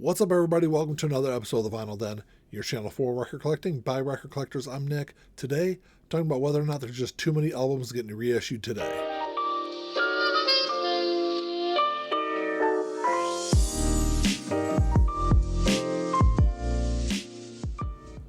What's up, everybody? Welcome to another episode of The Vinyl Den, your channel for record collecting by record collectors. I'm Nick. Today, I'm talking about whether or not there's just too many albums getting reissued today.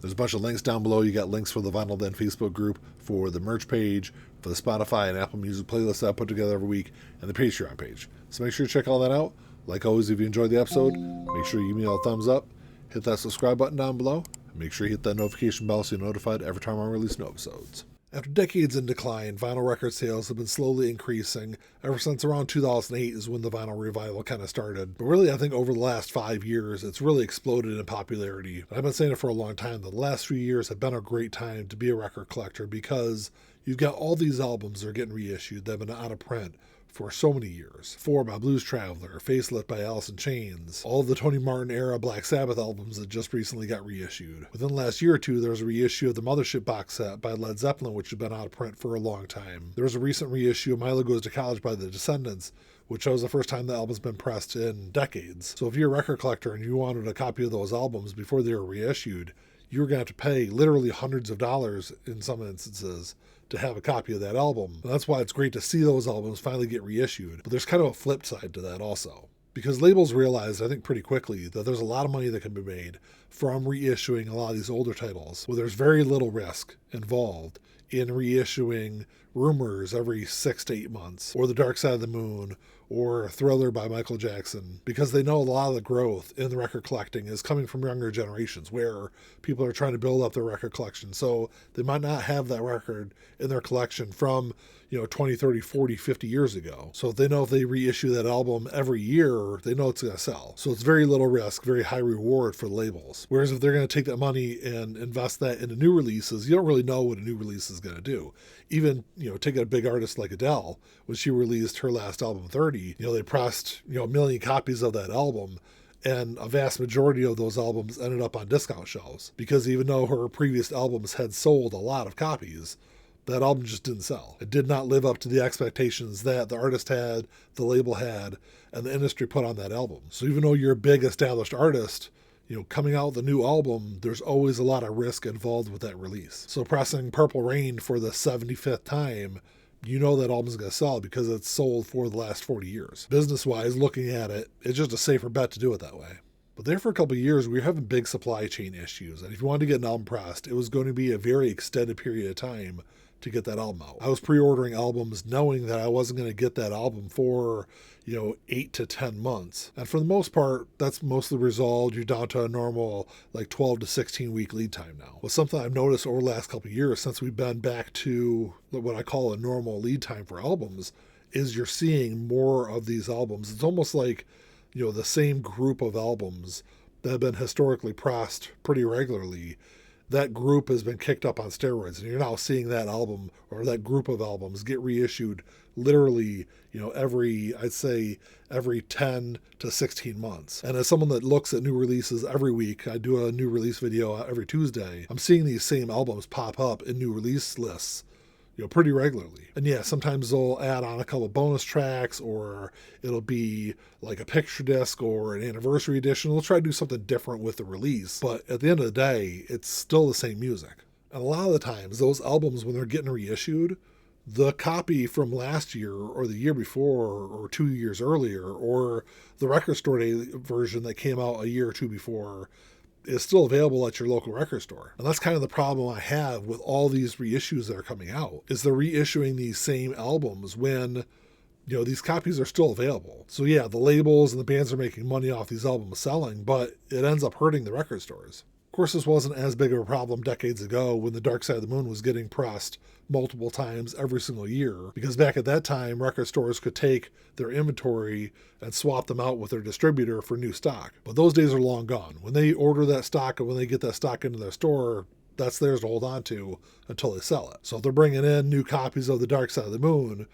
There's a bunch of links down below. You got links for the Vinyl Den Facebook group, for the merch page, for the Spotify and Apple Music playlists that I put together every week, and the Patreon page. So make sure you check all that out. Like always, if you enjoyed the episode, make sure you give me a thumbs up, hit that subscribe button down below, and make sure you hit that notification bell so you're notified every time I release new episodes. After decades in decline, vinyl record sales have been slowly increasing. Ever since around 2008 is when the vinyl revival kind of started. But really, I think over the last 5 years, it's really exploded in popularity. I've been saying it for a long time. The last few years have been a great time to be a record collector because you've got all these albums that are getting reissued that have been out of print for so many years. 4 by Blues Traveler, Facelift by Alice in Chains, all of the Tony Martin era Black Sabbath albums that just recently got reissued. Within the last year or two, there was a reissue of the Mothership box set by Led Zeppelin, which had been out of print for a long time. There was a recent reissue of Milo Goes to College by the Descendants, which was the first time the album's been pressed in decades. So if you're a record collector and you wanted a copy of those albums before they were reissued, you were going to have to pay literally hundreds of dollars in some instances to have a copy of that album. And that's why it's great to see those albums finally get reissued. But there's kind of a flip side to that also. Because labels realized, I think pretty quickly, that there's a lot of money that can be made from reissuing a lot of these older titles, where there's very little risk involved in reissuing Rumors every 6 to 8 months, or The Dark Side of the Moon, or Thriller by Michael Jackson, because they know a lot of the growth in the record collecting is coming from younger generations where people are trying to build up their record collection. So they might not have that record in their collection from 20, 30, 40, 50 years ago. So they know if they reissue that album every year, they know it's going to sell. So it's very little risk, very high reward for the labels. Whereas if they're going to take that money and invest that into new releases, you don't really know what a new release is going to do. Even, take a big artist like Adele, when she released her last album, 30, they pressed, a million copies of that album. And a vast majority of those albums ended up on discount shelves because even though her previous albums had sold a lot of copies, that album just didn't sell. It did not live up to the expectations that the artist had, the label had, and the industry put on that album. So even though you're a big established artist, coming out with a new album, there's always a lot of risk involved with that release. So pressing Purple Rain for the 75th time, that album's going to sell because it's sold for the last 40 years. Business-wise, looking at it, it's just a safer bet to do it that way. But there for a couple of years, we were having big supply chain issues. And if you wanted to get an album pressed, it was going to be a very extended period of time to get that album out. I was pre-ordering albums knowing that I wasn't going to get that album for, 8 to 10 months. And for the most part, that's mostly resolved. You're down to a normal 12 to 16 week lead time now. Well, something I've noticed over the last couple of years since we've been back to what I call a normal lead time for albums is you're seeing more of these albums. It's almost like, the same group of albums that have been historically pressed pretty regularly. That group has been kicked up on steroids, and you're now seeing that album or that group of albums get reissued literally, every 10 to 16 months. And as someone that looks at new releases every week, I do a new release video every Tuesday, I'm seeing these same albums pop up in new release lists pretty regularly. And yeah, sometimes they'll add on a couple bonus tracks, or it'll be like a picture disc or an anniversary edition. They'll try to do something different with the release. But at the end of the day, it's still the same music. And a lot of the times, those albums, when they're getting reissued, the copy from last year or the year before or 2 years earlier, or the record store day version that came out a year or two before, is still available at your local record store. And that's kind of the problem I have with all these reissues that are coming out, is they're reissuing these same albums when, these copies are still available. So yeah, the labels and the bands are making money off these albums selling, but it ends up hurting the record stores. Of course, this wasn't as big of a problem decades ago when The Dark Side of the Moon was getting pressed multiple times every single year, because back at that time, record stores could take their inventory and swap them out with their distributor for new stock. But those days are long gone. When they order that stock and when they get that stock into their store, that's theirs to hold on to until they sell it. So if they're bringing in new copies of The Dark Side of the Moon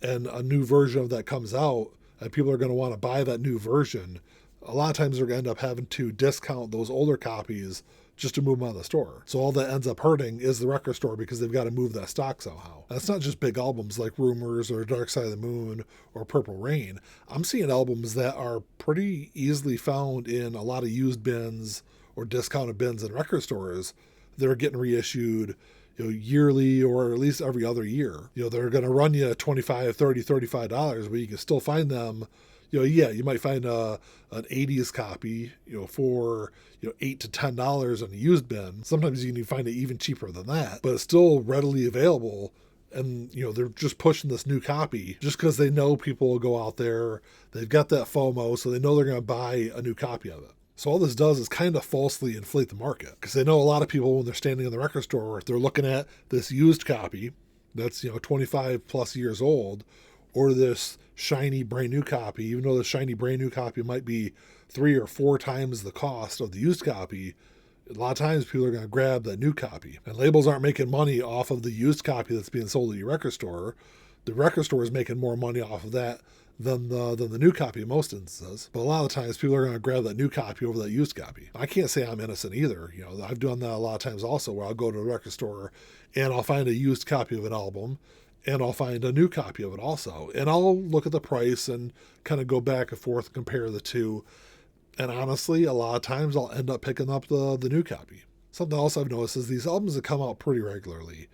and a new version of that comes out and people are going to want to buy that new version, a lot of times they're going to end up having to discount those older copies just to move them out of the store. So all that ends up hurting is the record store because they've got to move that stock somehow. And it's not just big albums like Rumors or Dark Side of the Moon or Purple Rain. I'm seeing albums that are pretty easily found in a lot of used bins or discounted bins in record stores that are getting reissued, yearly or at least every other year. They're going to run you $25, $30, $35, but you can still find them. You might find an 80s copy, for $8 to $10 in a used bin. Sometimes you can find it even cheaper than that, but it's still readily available. And they're just pushing this new copy just because they know people will go out there. They've got that FOMO, so they know they're going to buy a new copy of it. So all this does is kind of falsely inflate the market, because they know a lot of people, when they're standing in the record store, if they're looking at this used copy that's 25 plus years old, or this shiny brand new copy, even though the shiny brand new copy might be 3 or 4 times the cost of the used copy, a lot of times people are going to grab that new copy. And labels aren't making money off of the used copy that's being sold at your record store. The record store is making more money off of that than the new copy in most instances. But a lot of times people are going to grab that new copy over that used copy. I can't say I'm innocent either. I've done that a lot of times also, where I'll go to a record store and I'll find a used copy of an album, and I'll find a new copy of it also. And I'll look at the price and kind of go back and forth, compare the two. And honestly, a lot of times I'll end up picking up the new copy. Something else I've noticed is these albums that come out pretty regularly,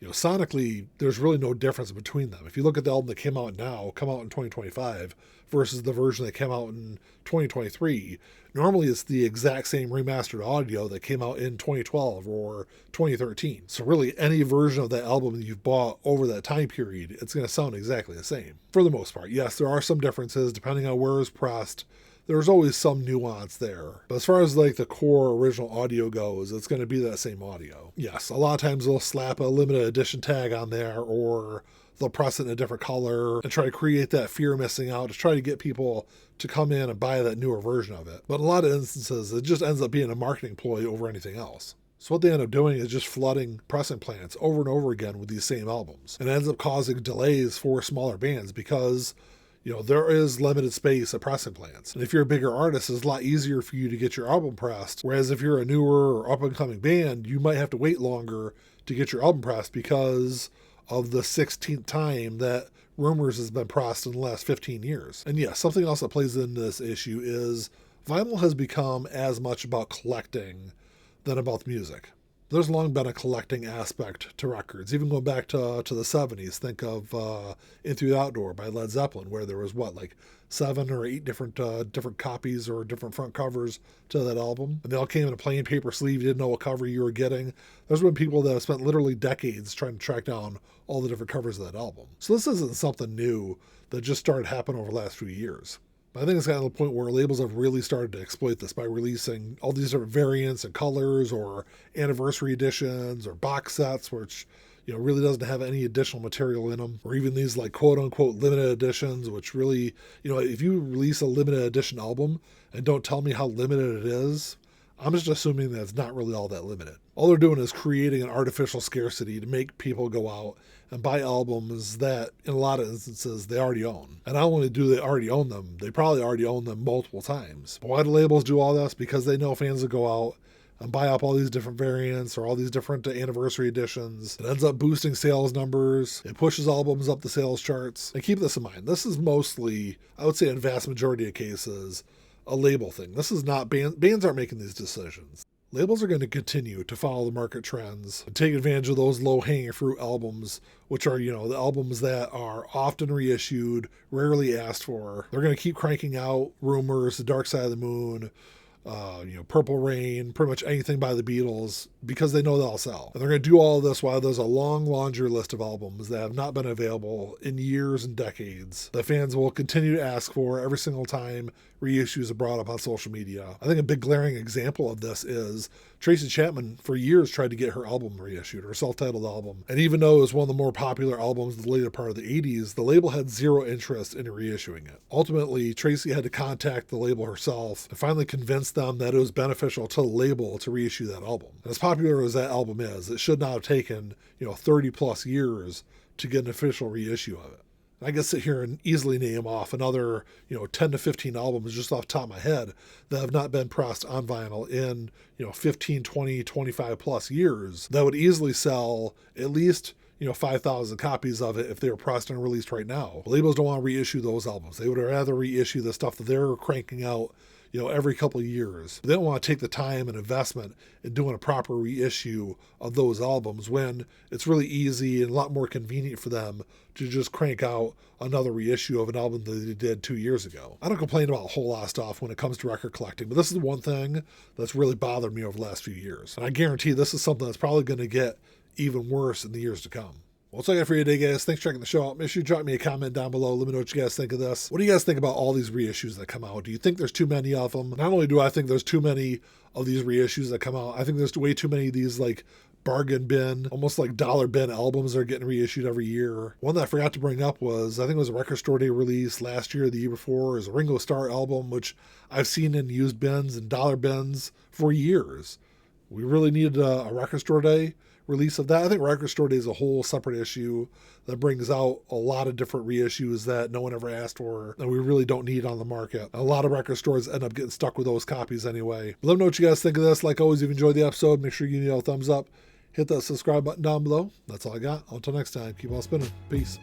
sonically, there's really no difference between them. If you look at the album that come out in 2025, versus the version that came out in 2023, normally it's the exact same remastered audio that came out in 2012 or 2013. So really, any version of that album that you've bought over that time period, it's going to sound exactly the same. For the most part, yes, there are some differences depending on where it's pressed. There's always some nuance there. But as far as like the core original audio goes, it's going to be that same audio. Yes, a lot of times they'll slap a limited edition tag on there, or they'll press it in a different color and try to create that fear of missing out, to try to get people to come in and buy that newer version of it. But in a lot of instances, it just ends up being a marketing ploy over anything else. So what they end up doing is just flooding pressing plants over and over again with these same albums. And it ends up causing delays for smaller bands because there is limited space at pressing plants. And if you're a bigger artist, it's a lot easier for you to get your album pressed. Whereas if you're a newer or up-and-coming band, you might have to wait longer to get your album pressed because of the 16th time that Rumors has been pressed in the last 15 years. And yes, something else that plays into this issue is vinyl has become as much about collecting than about the music. There's long been a collecting aspect to records, even going back to the 70s. Think of In Through the Outdoor by Led Zeppelin, where there was 7 or 8 different copies or different front covers to that album. And they all came in a plain paper sleeve. You didn't know what cover you were getting. There's been people that have spent literally decades trying to track down all the different covers of that album. So this isn't something new that just started happening over the last few years. I think it's gotten to the point where labels have really started to exploit this by releasing all these different variants and colors, or anniversary editions, or box sets, which really doesn't have any additional material in them, or even these quote unquote limited editions, which really, if you release a limited edition album and don't tell me how limited it is, I'm just assuming that it's not really all that limited. All they're doing is creating an artificial scarcity to make people go out and buy albums that, in a lot of instances, they already own. And not only do they already own them, they probably already own them multiple times. But why do labels do all this? Because they know fans will go out and buy up all these different variants or all these different anniversary editions. It ends up boosting sales numbers. It pushes albums up the sales charts. And keep this in mind, this is mostly, I would say in vast majority of cases, a label thing. This is not bands aren't making these decisions. Labels are going to continue to follow the market trends and take advantage of those low-hanging fruit albums, which are, the albums that are often reissued, rarely asked for. They're going to keep cranking out Rumors, The Dark Side of the Moon, Purple Rain, pretty much anything by the Beatles, because they know they'll sell. And they're going to do all of this while there's a long laundry list of albums that have not been available in years and decades that fans will continue to ask for every single time reissues are brought up on social media. I think a big glaring example of this is Tracy Chapman for years tried to get her album reissued, her self-titled album. And even though it was one of the more popular albums of the later part of the 80s, the label had zero interest in reissuing it. Ultimately, Tracy had to contact the label herself and finally convince them that it was beneficial to the label to reissue that album. And as popular as that album is, it should not have taken 30 plus years to get an official reissue of it. I can sit here and easily name off another, 10 to 15 albums just off the top of my head that have not been pressed on vinyl in, 15, 20, 25 plus years that would easily sell at least 5,000 copies of it if they were pressed and released right now. Labels don't want to reissue those albums. They would rather reissue the stuff that they're cranking out, every couple of years. They don't want to take the time and investment in doing a proper reissue of those albums when it's really easy and a lot more convenient for them to just crank out another reissue of an album that they did 2 years ago. I don't complain about a whole lot of stuff when it comes to record collecting, but this is the one thing that's really bothered me over the last few years. And I guarantee this is something that's probably going to get even worse in the years to come. Well, that's all I got for you today, guys. Thanks for checking the show out. Make sure you drop me a comment down below. Let me know what you guys think of this. What do you guys think about all these reissues that come out? Do you think there's too many of them? Not only do I think there's too many of these reissues that come out, I think there's way too many of these like bargain bin, almost like dollar bin albums that are getting reissued every year. One that I forgot to bring up was, I think it was a Record Store Day release last year or the year before, is a Ringo Starr album, which I've seen in used bins and dollar bins for years. We really needed a Record Store Day release of that. I think Record Store Day is a whole separate issue that brings out a lot of different reissues that no one ever asked for and we really don't need on the market. A lot of record stores end up getting stuck with those copies anyway. Let me know what you guys think of this. Like always, if you enjoyed the episode, make sure you give me a thumbs up. Hit that subscribe button down below. That's all I got. Until next time, keep on spinning. Peace.